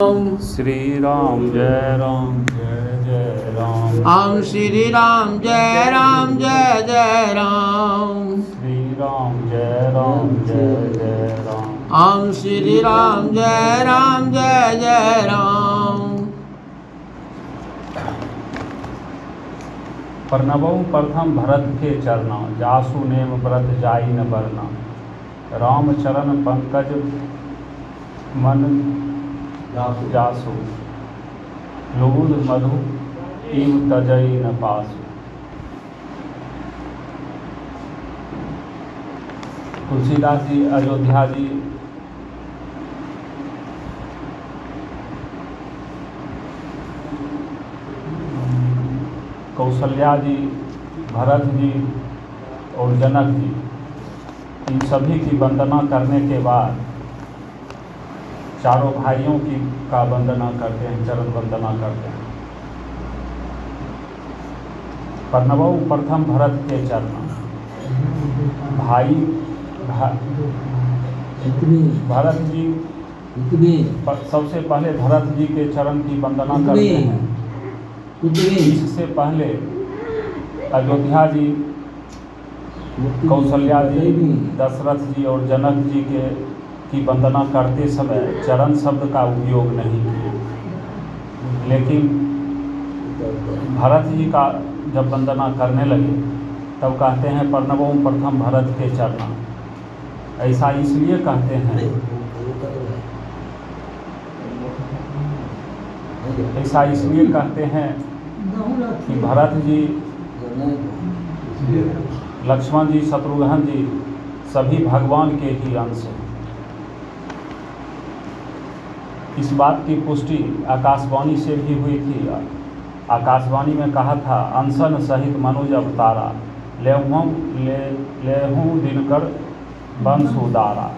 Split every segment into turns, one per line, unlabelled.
श्री राम जय जय राम।
ओम श्री राम जय जय राम।
श्री राम जय जय राम।
ओम श्री राम जय जय राम।
प्रणवऊ प्रथम भरत के चरना, जासु नेम व्रत जाई न बरना। राम चरण पंकज मन जासु, लूद मधु इव तजई न पासु। तुलसीदास जी अयोध्या जी कौशल्या जी, भरत जी और जनक जी, इन सभी की वंदना करने के बाद चारों भाइयों का वंदना करते हैं, चरण वंदना करते हैं। प्रणवऊ प्रथम भरत के चरण, भाई भरत जी सबसे पहले भरत जी के चरण की वंदना करते हैं। इससे पहले अयोध्या जी, कौशल्या जी, दशरथ जी और जनक जी की वंदना करते समय चरण शब्द का उपयोग नहीं किए, लेकिन भरत जी का जब वंदना करने लगे तब कहते हैं प्रणवऊ प्रथम भरत के चरण। ऐसा इसलिए कहते हैं, ऐसा इसलिए कहते हैं कि भरत जी, लक्ष्मण जी, शत्रुघ्न जी सभी भगवान के ही अंश हैं। इस बात की पुष्टि आकाशवाणी से भी हुई थी। आकाशवाणी में कहा था, अंशन सहित मनुज अवतारा, लेहूं दिनकर वंश उदारा।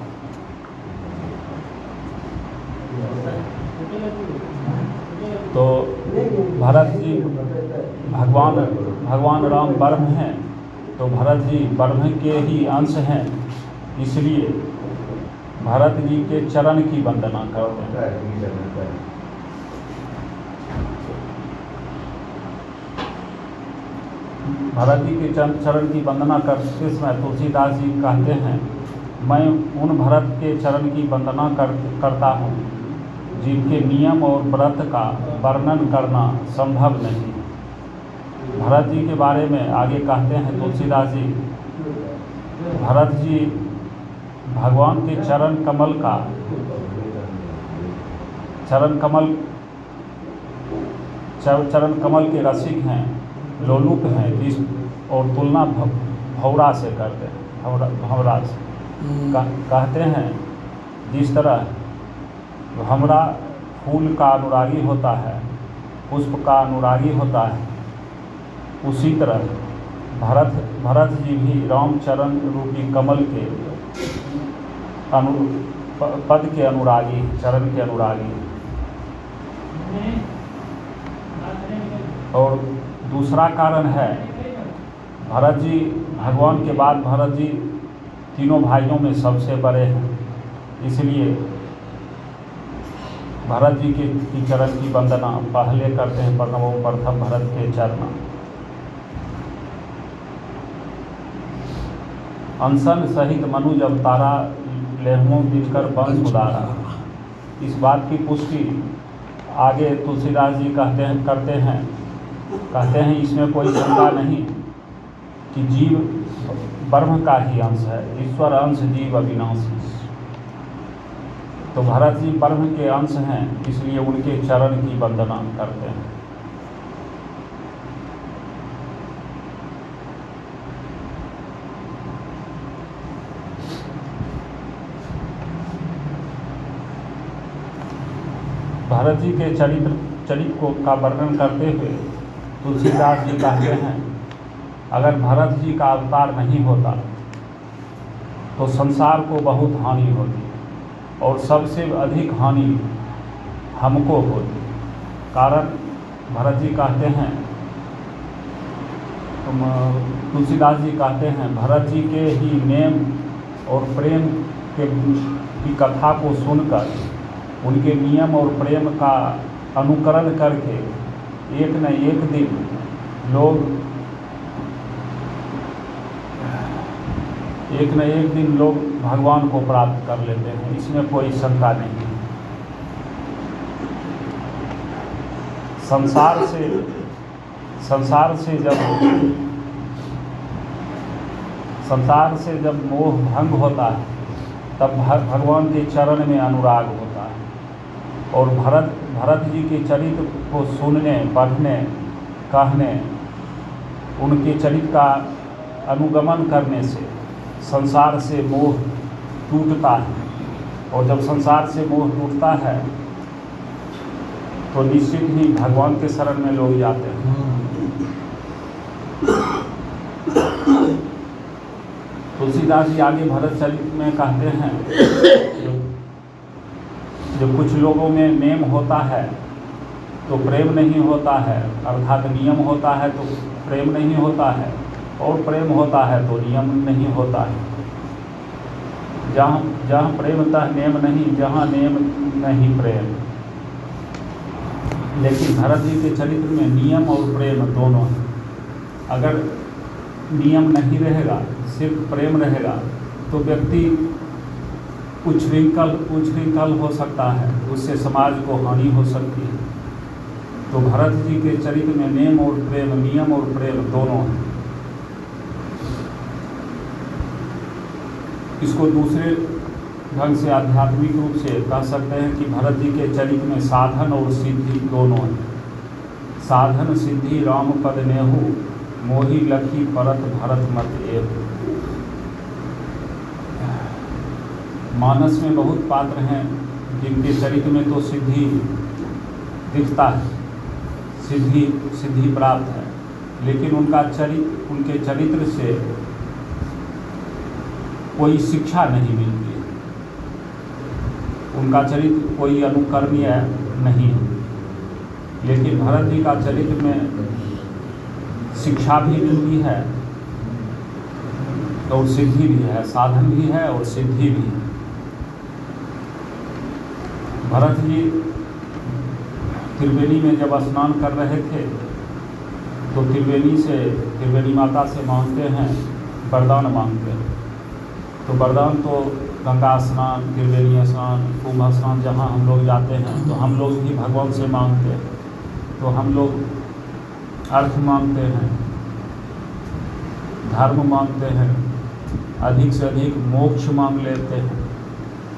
तो भरत जी भगवान राम ब्रह्म हैं, तो भरत जी ब्रह्म के ही अंश हैं, इसलिए भरत जी के चरण की वंदना करते हैं। भरत जी के चरण की वंदना करते समय तुलसीदास जी कहते हैं, मैं उन भरत के चरण की वंदना करता हूँ जिनके नियम और व्रत का वर्णन करना संभव नहीं। भरत जी के बारे में आगे कहते हैं तुलसीदास जी, भरत जी भगवान के चरण कमल के रसिक हैं, लोलुप हैं, और तुलना भौरा से करते हैं। भौरा से कहते हैं, जिस तरह भौरा फूल का अनुरागी होता है, पुष्प का अनुरागी होता है, उसी तरह भरत जी भी रामचरण रूपी कमल के पद के अनुरागी, चरण के अनुरागी। और दूसरा कारण है, भरत जी भगवान के बाद भरत जी तीनों भाइयों में सबसे बड़े हैं, इसलिए भरत जी की चरण की वंदना पहले करते हैं। प्रणवऊ प्रथम भरत के चरण। अंशन सहित मनुज अवतारा, लेहूं दिनकर वंश उदारा। इस बात की पुष्टि आगे तुलसीदास जी कहते हैं, इसमें कोई शंका नहीं कि जीव ब्रह्म का ही अंश है, ईश्वर अंश जीव अविनाशी। तो भरत जी ब्रह्म के अंश हैं, इसलिए उनके चरण की वंदना करते हैं। भरत जी के चरित्र का वर्णन करते हुए तुलसीदास जी कहते हैं, अगर भरत जी का अवतार नहीं होता तो संसार को बहुत हानि होती, और सबसे अधिक हानि हमको होती। कारण भरत जी कहते हैं, तुलसीदास जी कहते हैं, भरत जी के ही नेम और प्रेम की कथा को सुनकर उनके नियम और प्रेम का अनुकरण करके एक न एक दिन लोग भगवान को प्राप्त कर लेते हैं, इसमें कोई शंका नहीं है। संसार से जब मोह भंग होता है तब भगवान के चरण में अनुराग होता है। और भरत जी के चरित्र को सुनने, पढ़ने, कहने, उनके चरित्र का अनुगमन करने से संसार से मोह टूटता है। और जब संसार से मोह टूटता है तो निश्चित ही भगवान के शरण में लोग जाते हैं। तुलसीदास जी आगे भरत चरित्र में कहते हैं, जो कुछ लोगों में नेम होता है तो प्रेम नहीं होता है, अर्थात नियम होता है तो प्रेम नहीं होता है, और प्रेम होता है तो नियम नहीं होता है। जहाँ प्रेम तह नेम नहीं, जहाँ नेम नहीं प्रेम। लेकिन भरत जी के चरित्र में नियम और प्रेम दोनों हैं। अगर नियम नहीं रहेगा, सिर्फ प्रेम रहेगा, तो व्यक्ति उच्छृंखल हो सकता है, उससे समाज को हानि हो सकती है। तो भरत जी के चरित्र में नेम और प्रेम, नियम और प्रेम दोनों हैं। इसको दूसरे ढंग से आध्यात्मिक रूप से कह सकते हैं कि भरत जी के चरित्र में साधन और सिद्धि दोनों हैं। साधन सिद्धि राम पद नेहु, मोहि लखी परत भरत मत एहु। मानस में बहुत पात्र हैं जिनके चरित्र में तो सिद्धि दिखता है, सिद्धि प्राप्त है, लेकिन उनके चरित्र से कोई शिक्षा नहीं मिलती है, उनका चरित्र कोई अनुकरणीय नहीं है। लेकिन भरत जी का चरित्र में शिक्षा भी मिलती है और सिद्धि भी है, साधन भी है और सिद्धि भी है। भरत जी त्रिवेणी में जब स्नान कर रहे थे तो त्रिवेणी माता से मांगते हैं, वरदान मांगते हैं। तो वरदान तो गंगा स्नान, त्रिवेणी स्नान, कुंभ स्नान जहाँ हम लोग जाते हैं तो हम लोग भी भगवान से मांगते हैं। तो हम लोग अर्थ मांगते हैं, धर्म मांगते हैं, अधिक से अधिक मोक्ष मांग लेते हैं।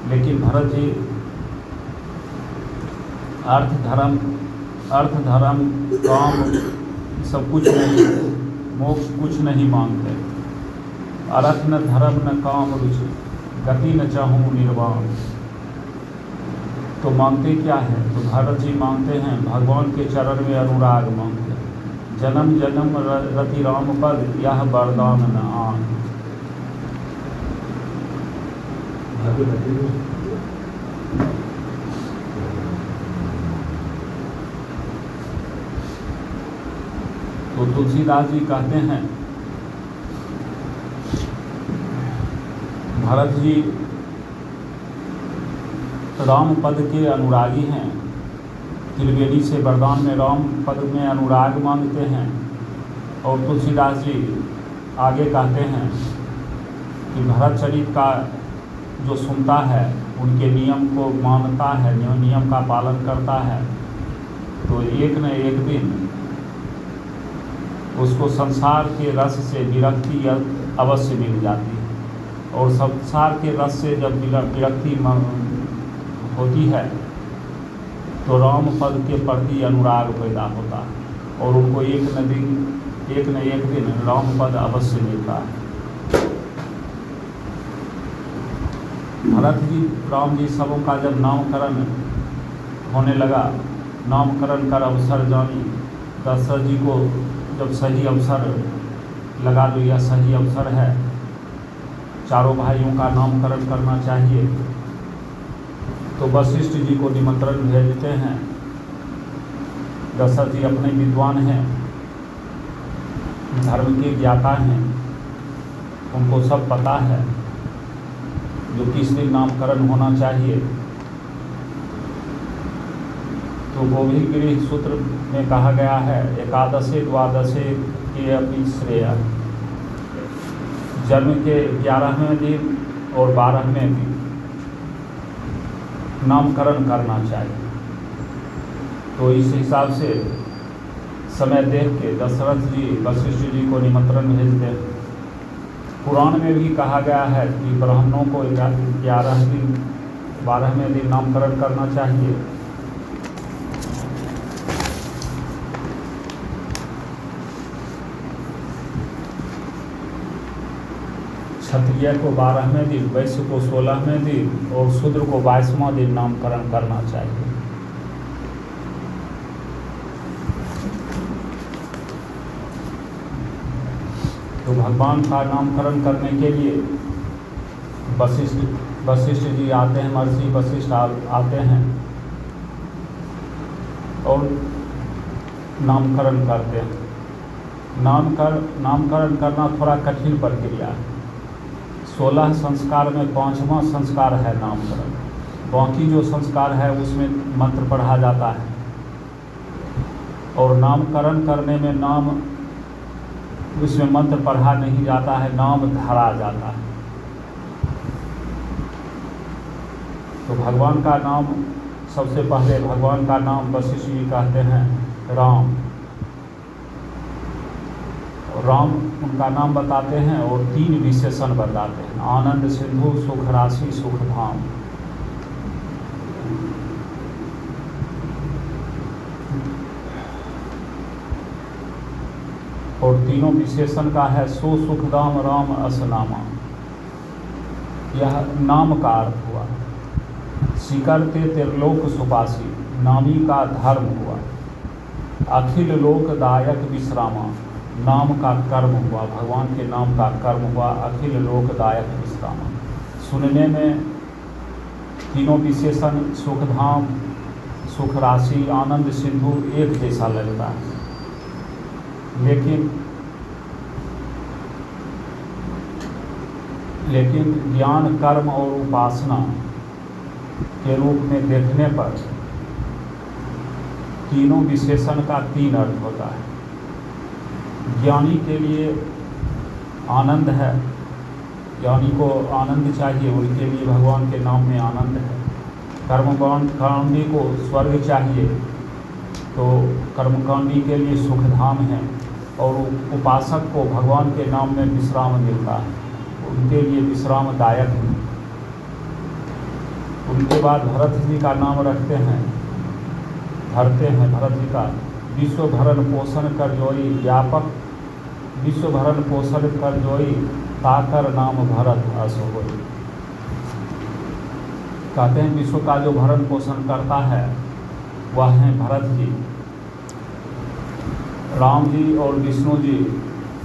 लेकिन भरत जी अर्थ धर्म काम सब कुछ नहीं, मोक्ष कुछ नहीं मांगते। अर्थ न धर्म न काम रुचि, गति न चाहूँ निर्वाण। तो मांगते क्या है? तो भरत जी मांगते हैं भगवान के चरण में अनुराग मांगते हैं। जन्म जन्म रति राम पद, यह वरदान न आन। तो तुलसीदास जी कहते हैं भरत जी राम पद के अनुरागी हैं। त्रिवेणी से वरदान में राम पद में अनुराग मांगते हैं। और तुलसीदास जी आगे कहते हैं कि भरत चरित्र का जो सुनता है, उनके नियम को मानता है, नियम का पालन करता है, तो एक न एक दिन उसको संसार के रस से विरक्ति अवश्य मिल जाती है। और संसार के रस से जब विरक्ति होती है तो राम पद के प्रति अनुराग पैदा होता है और उनको एक न एक दिन राम पद अवश्य मिलता है। भरत जी, राम जी सबों का जब नामकरण होने लगा, नामकरण कर अवसर जानी, दशरथ जी को जब सही अवसर लगा, जो यह सही अवसर है, चारों भाइयों का नामकरण करना चाहिए, तो वशिष्ठ जी को निमंत्रण भेजते हैं। दशरथ जी अपने विद्वान हैं, धर्म के ज्ञाता हैं, उनको सब पता है जो किस दिन नामकरण होना चाहिए। तो गोभिगृह सूत्र में कहा गया है एकादशे द्वादशे के अपनी श्रेय, जन्म के 11वें दिन और 12वें दिन नामकरण करना चाहिए। तो इस हिसाब से समय देख के दशरथ जी वशिष्ठ जी को निमंत्रण भेजते हैं। पुराण में भी कहा गया है कि ब्राह्मणों को 11 दिन 12वें दिन नामकरण करना चाहिए। क्षत्रिय को 12वें दिन, वैश्य को 16वें दिन और शूद्र को 22वां दिन नामकरण करना चाहिए। तो भगवान का नामकरण करने के लिए वशिष्ठ जी आते हैं, महर्षि वशिष्ठ आते हैं और नामकरण करते हैं। नामकरण करना थोड़ा कठिन प्रक्रिया है। 16 संस्कार में 5वां संस्कार है नामकरण। बाकी जो संस्कार है उसमें मंत्र पढ़ा जाता है और नामकरण करने में नाम उसमें मंत्र पढ़ा नहीं जाता है, नाम धरा जाता है। तो भगवान का नाम सबसे पहले भगवान का नाम वशिष्ठ जी कहते हैं राम। राम उनका नाम बताते हैं और 3 विशेषण बताते हैं, आनंद सिंधु, सुख राशि, सुख धाम। और तीनों विशेषण का है सो सुखदाम राम असनामा। यह नाम का अर्थ हुआ। स्वीकारते त्रिलोक सुपासी, नामी का धर्म हुआ। अखिल लोकदायक विश्रामा, नाम का कर्म हुआ, भगवान के नाम का कर्म हुआ अखिल लोकदायक विश्रामा। सुनने में तीनों विशेषण सुखधाम, सुख राशि, आनंद सिंधु एक जैसा लगता है, लेकिन ज्ञान, कर्म और उपासना के रूप में देखने पर तीनों विशेषण का 3 अर्थ होता है। ज्ञानी के लिए आनंद है, ज्ञानी को आनंद चाहिए, उनके लिए भगवान के नाम में आनंद है। कर्मकांडी को स्वर्ग चाहिए, तो कर्मकांडी के लिए सुखधाम है। और उपासक को भगवान के नाम में विश्राम मिलता है, उनके लिए विश्रामदायक है। उनके बाद भरत जी का नाम रखते हैं, धरते हैं भरत जी का। विश्व भरण पोषण कर जोई व्यापक, विश्व भरण पोषण कर जोई ताकर नाम भरत अस होई। कहते हैं विश्व का जो भरण पोषण करता है वह है भरत जी। राम जी और विष्णु जी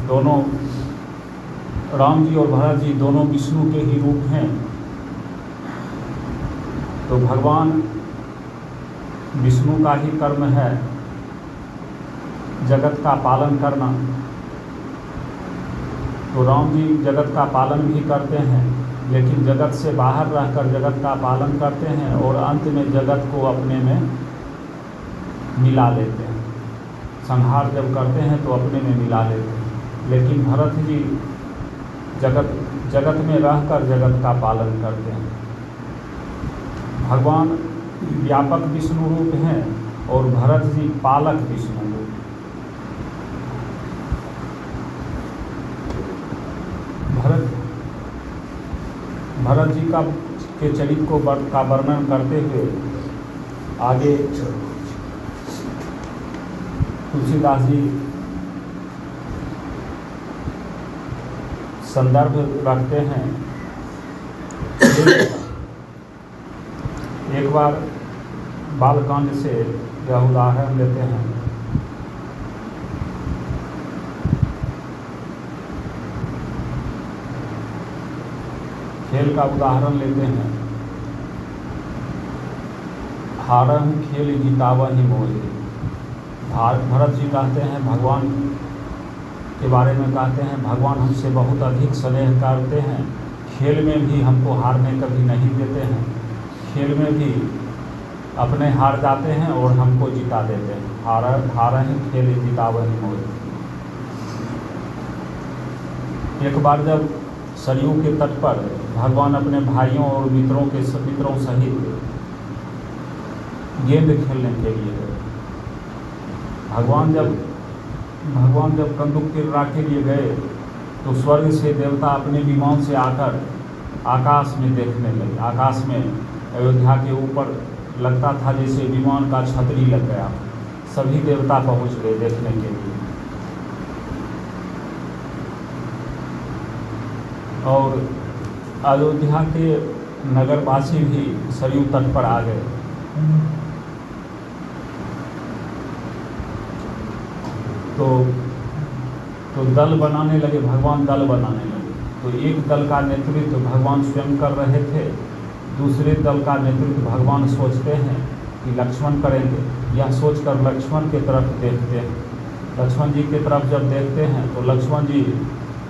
दोनों, राम जी और भरत जी दोनों विष्णु के ही रूप हैं। तो भगवान विष्णु का ही कर्म है जगत का पालन करना। तो राम जी जगत का पालन भी करते हैं, लेकिन जगत से बाहर रहकर जगत का पालन करते हैं और अंत में जगत को अपने में मिला लेते हैं। संहार जब करते हैं तो अपने में मिला लेते हैं। लेकिन भरत जी जगत में रहकर जगत का पालन करते हैं। भगवान व्यापक विष्णु रूप हैं और भरत जी पालक विष्णु रूप। भरत जी के चरित्र का वर्णन करते हुए आगे तुलसीदास जी संदर्भ रखते हैं। एक बार बालकांड से यह उदाहरण लेते हैं। खेल का उदाहरण लेते हैं। हारहु खेल जितावहि मोहि। भरत जी कहते हैं भगवान के बारे में कहते हैं भगवान हमसे बहुत अधिक स्नेह करते हैं, खेल में भी हमको हारने कभी नहीं देते हैं। खेल में भी अपने हार जाते हैं और हमको जिता देते हैं। हारा ही खेल जिता वही मोल। एक बार जब सरयू के तट पर भगवान अपने भाइयों और मित्रों सहित गेंद खेलने के लिए गए। भगवान जब कंदुक क्रीड़ा के लिए गए तो स्वर्ग से देवता अपने विमान से आकर आकाश में देखने लगे। आकाश में अयोध्या के ऊपर लगता था जैसे विमान का छतरी लग गया। सभी देवता पहुंच गए देखने के लिए। और अयोध्या के नगरवासी भी सरयू तट पर आ गए। तो दल बनाने लगे, भगवान दल बनाने लगे। तो एक दल का नेतृत्व भगवान स्वयं कर रहे थे, दूसरे दल का नेतृत्व भगवान सोचते हैं कि लक्ष्मण करेंगे। यह सोचकर लक्ष्मण की तरफ देखते हैं। लक्ष्मण जी की तरफ जब देखते हैं तो लक्ष्मण जी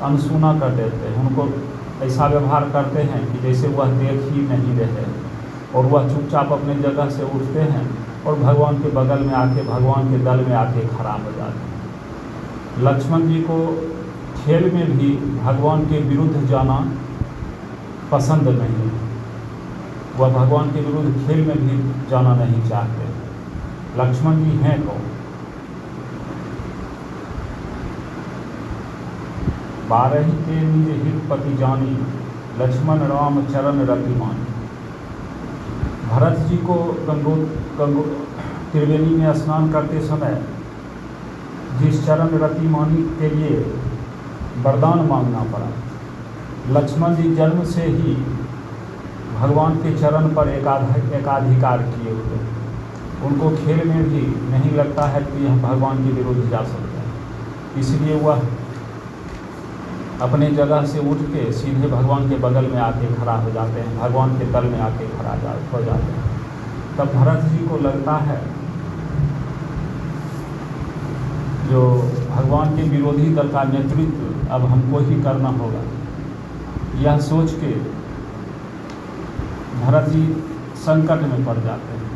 अनसुना कर देते हैं। उनको ऐसा व्यवहार करते हैं कि जैसे वह देख ही नहीं रहे, और वह चुपचाप अपने जगह से उठते हैं और भगवान के बगल में आके, भगवान के दल में आके खड़ा हो जाते हैं। लक्ष्मण जी को खेल में भी भगवान के विरुद्ध जाना पसंद नहीं। वह भगवान के विरुद्ध खेल में भी जाना नहीं चाहते। लक्ष्मण जी हैं कौन? बारही के निज हित पति जानी, लक्ष्मण राम चरण रति मानी। भरत जी को त्रिवेणी में स्नान करते समय जिस चरण रति मानी के लिए वरदान मांगना पड़ा, लक्ष्मण जी जन्म से ही भगवान के चरण पर एकाधिकार किए हुए। उनको खेल में भी नहीं लगता है कि हम भगवान के विरुद्ध जा सकते हैं। इसलिए वह अपने जगह से उठ के सीधे भगवान के बगल में आके खड़ा हो जाते हैं, भगवान के दल में आके खड़ा हो जाते हैं। तब भरत जी को लगता है जो भगवान के विरोधी दल का नेतृत्व अब हमको ही करना होगा। यह सोच के भरत जी संकट में पड़ जाते हैं।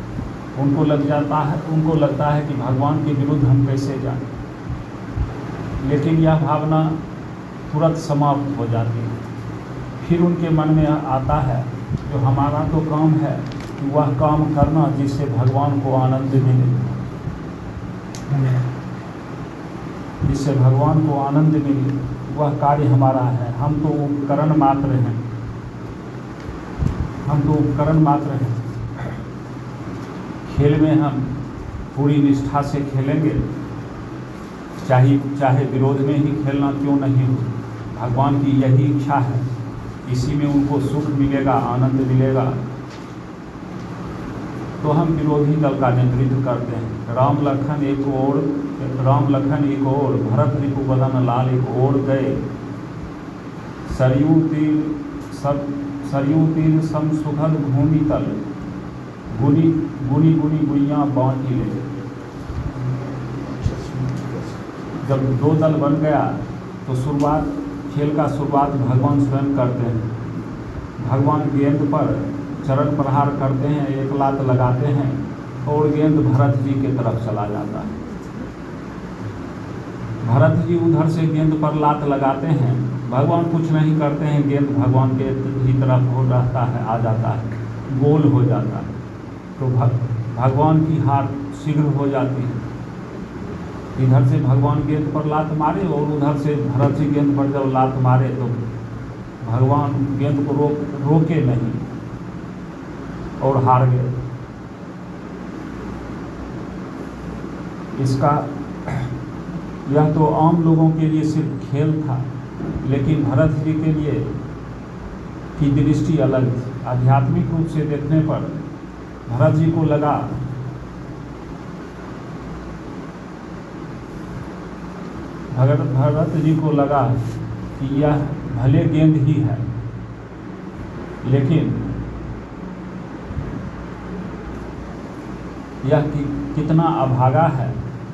उनको लगता है कि भगवान के विरुद्ध हम कैसे जाएं। लेकिन यह भावना तुरंत समाप्त हो जाती है। फिर उनके मन में आता है जो हमारा तो काम है कि वह काम करना जिससे भगवान को आनंद मिले, जिससे भगवान को आनंद मिले, वह कार्य हमारा है। हम तो उपकरण मात्र हैं। खेल में हम पूरी निष्ठा से खेलेंगे, चाहे विरोध में ही खेलना क्यों नहीं हो। भगवान की यही इच्छा है, इसी में उनको सुख मिलेगा, आनंद मिलेगा। तो हम विरोधी दल का नेतृत्व करते हैं। राम लखन एक ओर, भरत रिपुबदन लाल एक ओर गए। सरयू तीर सम सुखद भूमि तल, गुनी गुइयाँ बाँटी ले। जब दो दल बन गया तो खेल का शुरुआत भगवान स्वयं करते हैं। भगवान गेंद पर चरण प्रहार करते हैं, एक लात लगाते हैं और गेंद भरत जी की तरफ चला जाता है। भरत जी उधर से गेंद पर लात लगाते हैं, भगवान कुछ नहीं करते हैं, गेंद भगवान के ही तरफ हो रहता है, आ जाता है, गोल हो जाता है। तो भगवान की हार शीघ्र हो जाती है। इधर से भगवान गेंद पर लात मारे और उधर से भरत जी गेंद पर जब लात मारे तो भगवान गेंद को रोके नहीं और हार गए। यह तो आम लोगों के लिए सिर्फ खेल था, लेकिन भरत जी के लिए की दृष्टि अलग थी। आध्यात्मिक रूप से देखने पर भरत जी को लगा कि यह भले गेंद ही है, लेकिन यह कितना अभागा है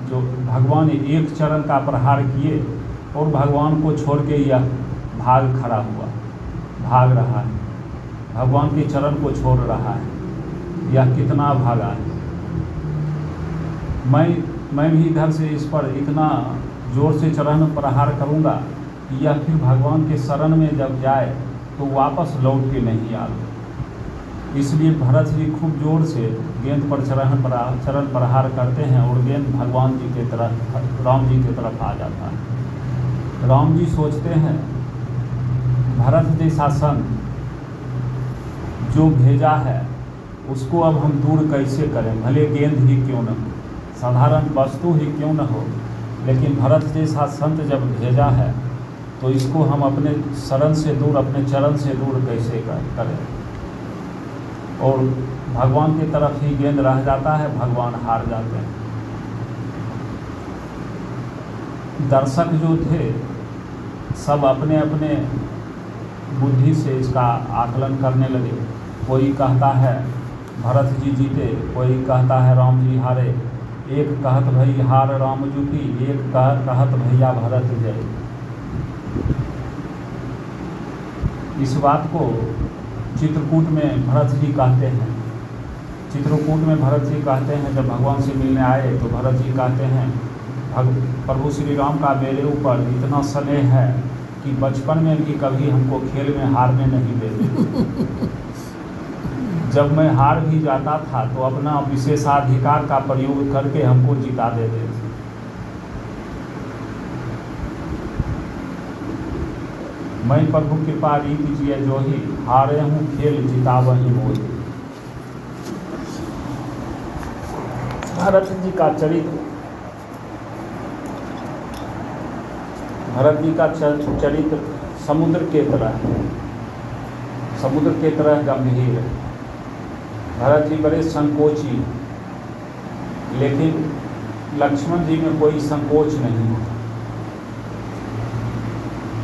जो भगवान ने एक चरण का प्रहार किए और भगवान को छोड़ के यह भाग रहा है, भगवान के चरण को छोड़ रहा है। यह कितना भागा है। मैं भी इधर से इस पर इतना जोर से चरण प्रहार करूँगा कि यह फिर भगवान के शरण में जब जाए तो वापस लौट के नहीं आ। इसलिए भरत जी खूब जोर से गेंद पर चरण प्रहार करते हैं और गेंद भगवान जी के तरफ, राम जी की तरफ आ जाता है। राम जी सोचते हैं भरत जैसा संत जो भेजा है उसको अब हम दूर कैसे करें, भले गेंद ही क्यों न हो, साधारण वस्तु ही क्यों न हो, लेकिन भरत जैसा संत जब भेजा है तो इसको हम अपने शरण से दूर, अपने चरण से दूर कैसे करें। और भगवान की तरफ ही गेंद रह जाता है, भगवान हार जाते हैं। दर्शक जो थे सब अपने अपने बुद्धि से इसका आकलन करने लगे। कोई कहता है भरत जी जीते, कोई कहता है राम जी हारे, एक कहत भई हार राम जू की, एक कहत भैया भरत जय। इस बात को चित्रकूट में भरत जी कहते हैं। चित्रकूट में भरत जी कहते हैं जब भगवान से मिलने आए तो भरत जी कहते हैं प्रभु श्री राम का मेरे ऊपर इतना स्नेह है कि बचपन में भी कभी हमको खेल में हारने नहीं देते। जब मैं हार भी जाता था तो अपना विशेषाधिकार का प्रयोग करके हमको जिता देते थे। मैं प्रभु कृपा रीति जिय जो ही, हारे हूँ खेल जिता वही मोहि। भरत जी का चरित्र, भरत जी का चरित्र समुद्र के तरह है, समुद्र के तरह गंभीर है। भरत जी बड़े संकोची, लेकिन लक्ष्मण जी में कोई संकोच नहीं।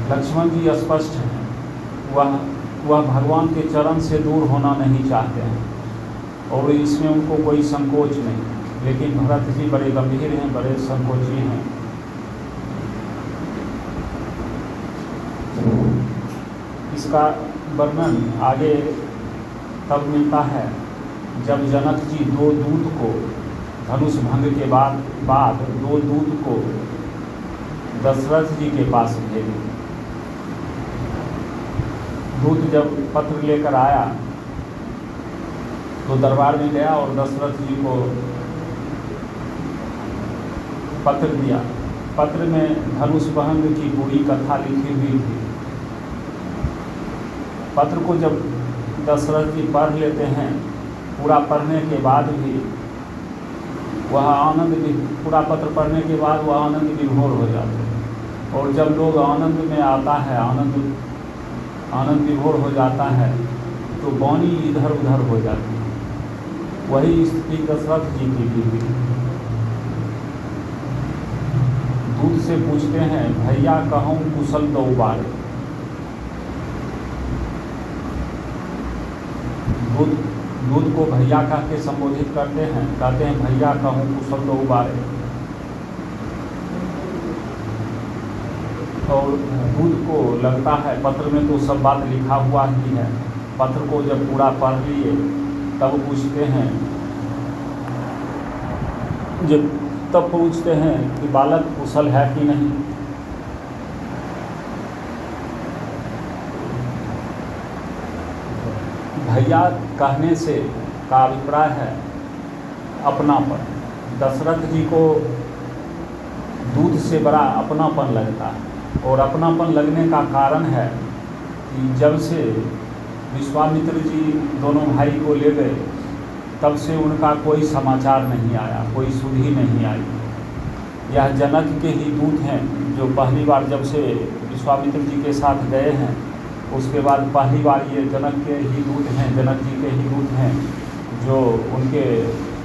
लक्ष्मण जी स्पष्ट हैं, वह भगवान के चरण से दूर होना नहीं चाहते हैं और इसमें उनको कोई संकोच नहीं। लेकिन भरत जी बड़े गंभीर हैं, बड़े संकोची हैं। इसका वर्णन आगे तब मिलता है जब जनक जी दो दूत को धनुष भंग के बाद दो दूत को दशरथ जी के पास भेजे। दूत जब पत्र लेकर आया तो दरबार में गया और दशरथ जी को पत्र दिया। पत्र में धनुष भंग की पूरी कथा लिखी हुई थी। पत्र को जब दशरथ जी पढ़ लेते हैं, पूरा पढ़ने के बाद भी वह पूरा पत्र पढ़ने के बाद वह आनंद विभोर हो जाते हैं। और जब लोग आनंद में आता है, आनंद विभोर हो जाता है तो वाणी इधर उधर हो जाती है। वही स्थिति दशरथ जी की भी हुई। दूत से पूछते हैं भैया कहूँ कुशल दो बार। दूत को भैया कह के संबोधित करते हैं, कहते हैं भैया कहूँ कुशल दो बारे। और दूत को लगता है पत्र में तो सब बात लिखा हुआ ही है। पत्र को जब पूरा पढ़ लिए तब पूछते हैं कि बालक कुशल है कि नहीं। भैया कहने से का अभिप्राय है अपनापन। दशरथ जी को दूध से बड़ा अपनापन लगता है और अपनापन लगने का कारण है कि जब से विश्वामित्र जी दोनों भाई को ले गए तब से उनका कोई समाचार नहीं आया, कोई सुधि नहीं आई। यह जनक के ही दूत हैं जो पहली बार जब से विश्वामित्र जी के साथ गए हैं उसके बाद पहली बार ये जनक के ही दूत हैं, जनक जी के ही दूत हैं जो उनके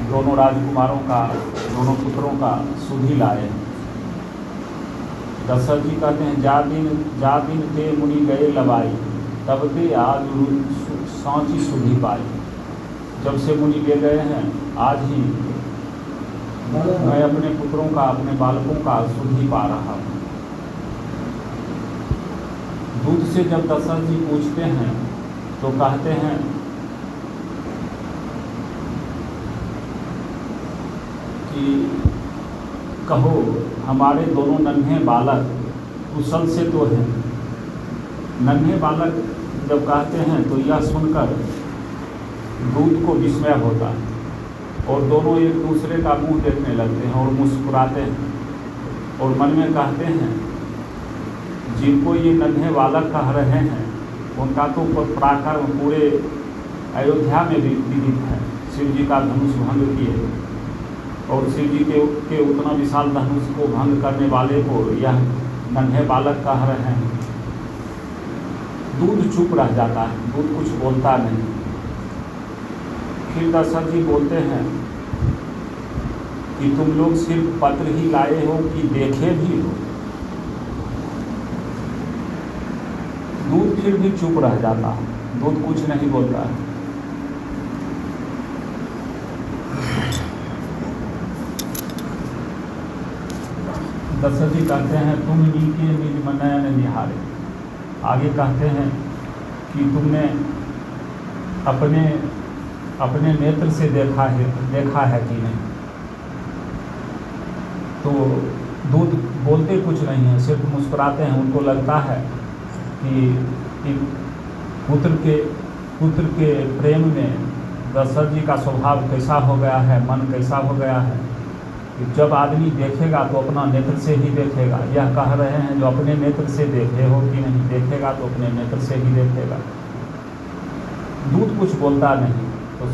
दोनों राजकुमारों का, दोनों पुत्रों का सुधि लाए। दशरथ जी कहते हैं जा दिन ते मुनि गए लबाई, तब ते आज सांची सुधि पाई। जब से मुनि ले गए हैं आज ही मैं अपने पुत्रों का, अपने बालकों का सुधि पा रहा हूँ। दूत से जब दशरथ जी पूछते हैं तो कहते हैं कि कहो हमारे दोनों नन्हे बालक कुशल से तो हैं। नन्हे बालक जब कहते हैं तो यह सुनकर दूत को विस्मय होता है और दोनों एक दूसरे का मुंह देखने लगते हैं और मुस्कुराते हैं और मन में कहते हैं जिनको ये नन्हे बालक कह रहे हैं उनका तो पराक्रम पूरे अयोध्या में विदित है। शिव जी का धनुष भंग किए और शिव जी के उतना विशाल धनुष को भंग करने वाले को यह नन्हे बालक कह रहे हैं। दूत चुप रह जाता है, दूत कुछ बोलता नहीं। फिर दशरथ जी बोलते हैं कि तुम लोग सिर्फ पत्र ही लाए हो कि देखे भी हो। दूत फिर भी चुप रह जाता है, दूत कुछ नहीं बोलता है। दशरथ जी कहते हैं तुम नीके निज नयन निहारे। आगे कहते हैं कि तुमने अपने नेत्र से देखा है कि नहीं। तो दूत बोलते कुछ नहीं है, सिर्फ मुस्कुराते हैं। उनको लगता है कि पुत्र के प्रेम में दशरथ जी का स्वभाव कैसा हो गया है, मन कैसा हो गया है कि जब आदमी देखेगा तो अपना नेत्र से ही देखेगा। यह कह रहे हैं जो अपने नेत्र से देखे हो कि नहीं, देखेगा तो अपने नेत्र से ही देखेगा। दूत कुछ बोलता नहीं। तो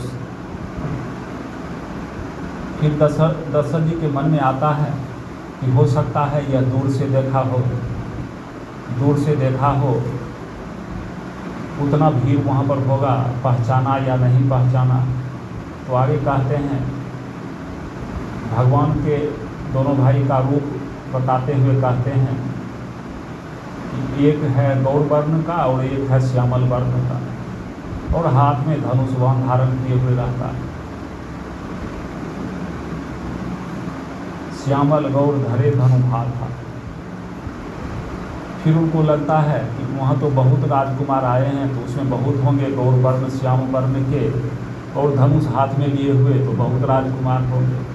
फिर दशरथ जी के मन में आता है कि हो सकता है यह दूर से देखा हो, उतना भीड़ वहाँ पर होगा, पहचाना या नहीं पहचाना। तो आगे कहते हैं भगवान के दोनों भाई का रूप बताते हुए कहते हैं कि एक है गौर वर्ण का और एक है श्यामल वर्ण का और हाथ में धनुष बाण धारण किए हुए रहता है। श्यामल गौर धरे धनु भाल था। फिर उनको लगता है कि वहाँ तो बहुत राजकुमार आए हैं तो उसमें बहुत होंगे गौर वर्ण श्याम वर्ण के और धनुष हाथ में लिए हुए तो बहुत राजकुमार होंगे।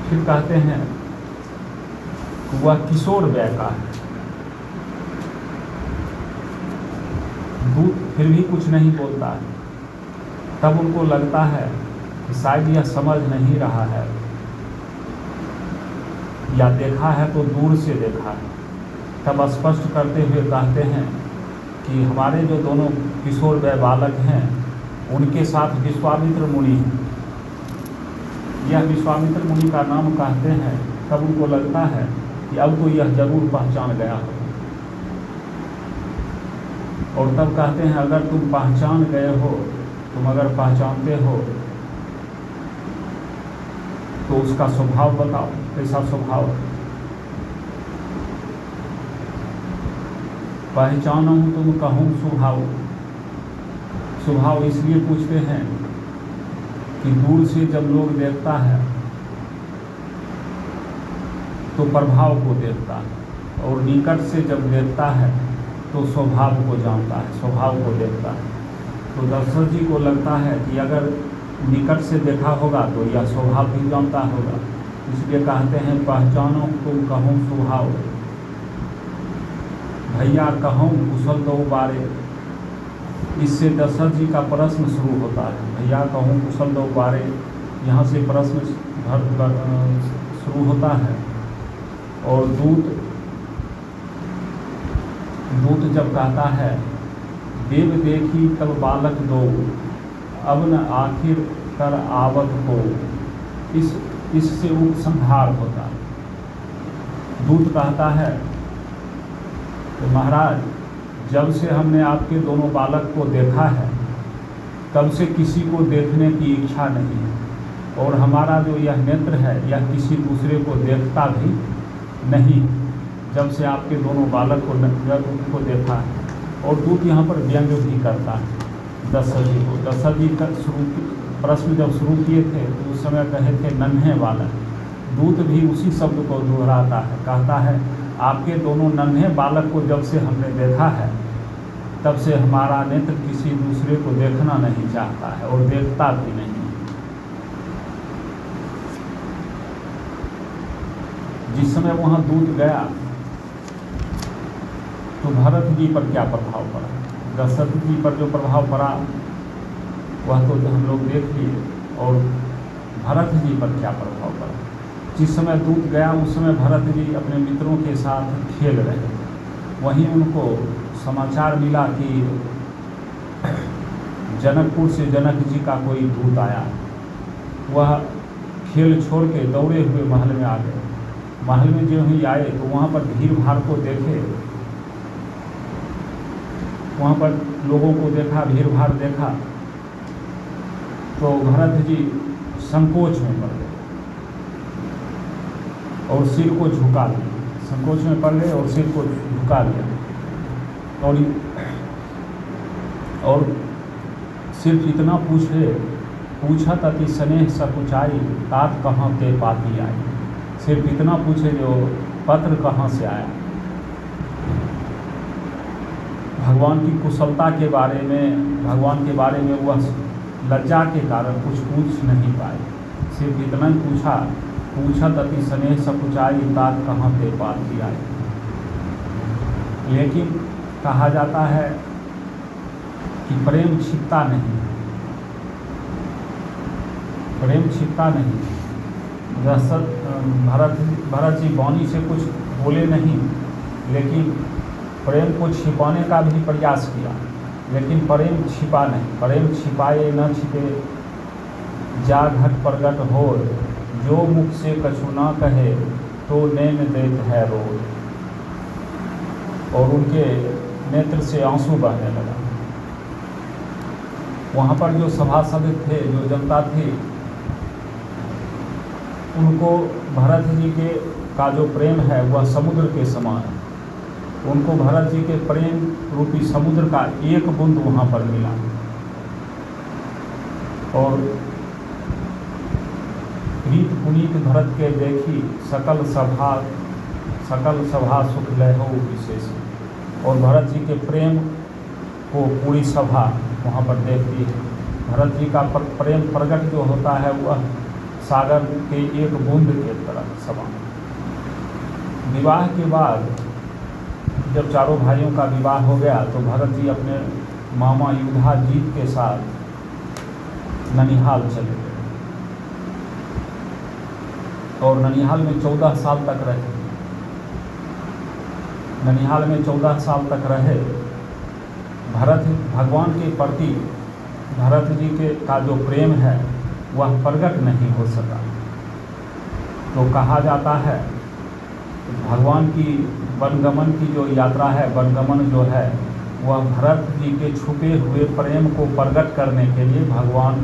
फिर कहते हैं कि वह किशोर वय का है। दूत फिर भी कुछ नहीं बोलता है। तब उनको लगता है कि शायद यह समझ नहीं रहा है या देखा है तो दूर से देखा है। तब स्पष्ट करते हुए कहते हैं कि हमारे जो दोनों किशोर वय बालक हैं उनके साथ विश्वामित्र मुनि हैं। यह विश्वामित्र मुनि का नाम कहते हैं। तब उनको लगता है कि अब तो यह जरूर पहचान गया हो। और तब कहते हैं अगर तुम पहचान गए हो, तुम अगर पहचानते हो तो उसका स्वभाव बताओ, कैसा स्वभाव है। पहचानो तुम कहूँ स्वभाव इसलिए पूछते हैं कि दूर से जब लोग देखता है तो प्रभाव को देखता है और निकट से जब देखता है तो स्वभाव को जानता है, स्वभाव को देखता है। तो दशरथ जी को लगता है कि अगर निकट से देखा होगा तो यह स्वभाव भी जानता होगा। इसलिए कहते हैं पहचानो तुम कहूँ स्वभाव, भैया कहूँ कुशल दो बारे। इससे दशरथ जी का प्रश्न शुरू होता है, भैया कहूँ कुशल दो बारे। यहाँ से प्रश्न शुरू होता है। और दूत जब कहता है देव देखी तब बालक दो, अब न आखिर कर आवत हो, इससे उपसंहार होता है। दूत कहता है कि महाराज जब से हमने आपके दोनों बालक को देखा है तब से किसी को देखने की इच्छा नहीं है और हमारा जो यह नेत्र है यह किसी दूसरे को देखता भी नहीं, जब से आपके दोनों बालक को उनको देखा है। और दूत यहाँ पर व्यंग भी करता है दशरथ जी को। दशरथ जी का प्रश्न जब शुरू किए थे तो उस समय कहे थे नन्हे बालक। दूत भी उसी शब्द को दोहराता है, कहता है आपके दोनों नन्हे बालक को जब से हमने देखा है तब से हमारा नेत्र किसी दूसरे को देखना नहीं चाहता है और देखता भी नहीं। जिस समय वहाँ दूत गया तो भरत जी पर क्या प्रभाव पड़ा, दशरथ जी पर जो प्रभाव पड़ा वह तो हम लोग देख लिए, और भरत जी पर क्या प्रभाव पड़ा। जिस समय दूत गया उस समय भरत जी अपने मित्रों के साथ खेल रहे थे, वहीं उनको समाचार मिला कि जनकपुर से जनक जी का कोई दूत आया। वह खेल छोड़ के दौड़े हुए महल में आ गए। महल में जो ही आए तो वहाँ पर भीड़ भाड़ को देखे, वहाँ पर लोगों को देखा, भीड़ भाड़ देखा, तो भरत जी संकोच में पड़ गए और सिर को झुका लिया। संकोच में पड़ गए और सिर को झुका लिया, और सिर्फ इतना पूछा अति स्नेह सकुचाई, तात कहाँ ते पाती आई। सिर्फ इतना पूछे जो पत्र कहाँ से आया। भगवान की कुशलता के बारे में, भगवान के बारे में वह लज्जा के कारण कुछ पूछ नहीं पाए। सिर्फ इतना ही पूछा अति स्नेह सकुचाई, तात कहाँ ते पाती आई। लेकिन कहा जाता है कि प्रेम छिपता नहीं, प्रेम छिपता नहीं। भरत जी वाणी से कुछ बोले नहीं, लेकिन प्रेम को छिपाने का भी प्रयास किया, लेकिन प्रेम छिपा नहीं। प्रेम छिपाए न छिपे, जा घट प्रगट हो, जो मुख से कछु ना कहे, तो नैन देत है रो। और उनके नेत्र से आंसू बहने लगा। वहाँ पर जो सभासद थे, जो जनता थी, उनको भरत जी के का जो प्रेम है वह समुद्र के समान है। उनको भरत जी के प्रेम रूपी समुद्र का एक बूंद वहाँ पर मिला, और प्रीत पुनीत भरत के देखी, सकल सभा सुख लहो विशेष। और भरत जी के प्रेम को पूरी सभा वहाँ पर देखती है। भरत जी का प्रेम प्रकट जो होता है वह सागर के एक बूंद के तरह समान। विवाह के बाद जब चारों भाइयों का विवाह हो गया तो भरत जी अपने मामा युधाजीत के साथ ननिहाल चले गए, और ननिहाल में 14 साल तक रहे। ननिहाल में 14 साल तक रहे। भगवान के प्रति भरत जी के का जो प्रेम है वह प्रकट नहीं हो सका। तो कहा जाता है भगवान की वनगमन की जो यात्रा है, वनगमन जो है वह भरत जी के छुपे हुए प्रेम को प्रकट करने के लिए भगवान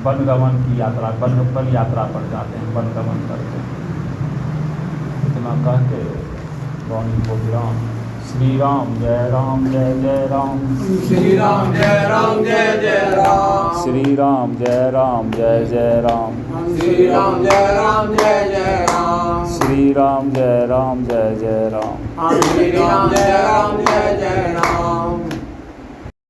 वनगमन की यात्रा, वन यात्रा पर जाते हैं, वनगमन करते हैं। इतना कह के वाणी को विराम। श्री राम जय राम जय जय राम।
श्री राम जय राम जय जय राम।
श्री राम जय राम जय जय राम।
श्री राम जय राम जय जय राम।
श्री राम जय राम जय जय राम।
श्री राम जय राम जय जय राम।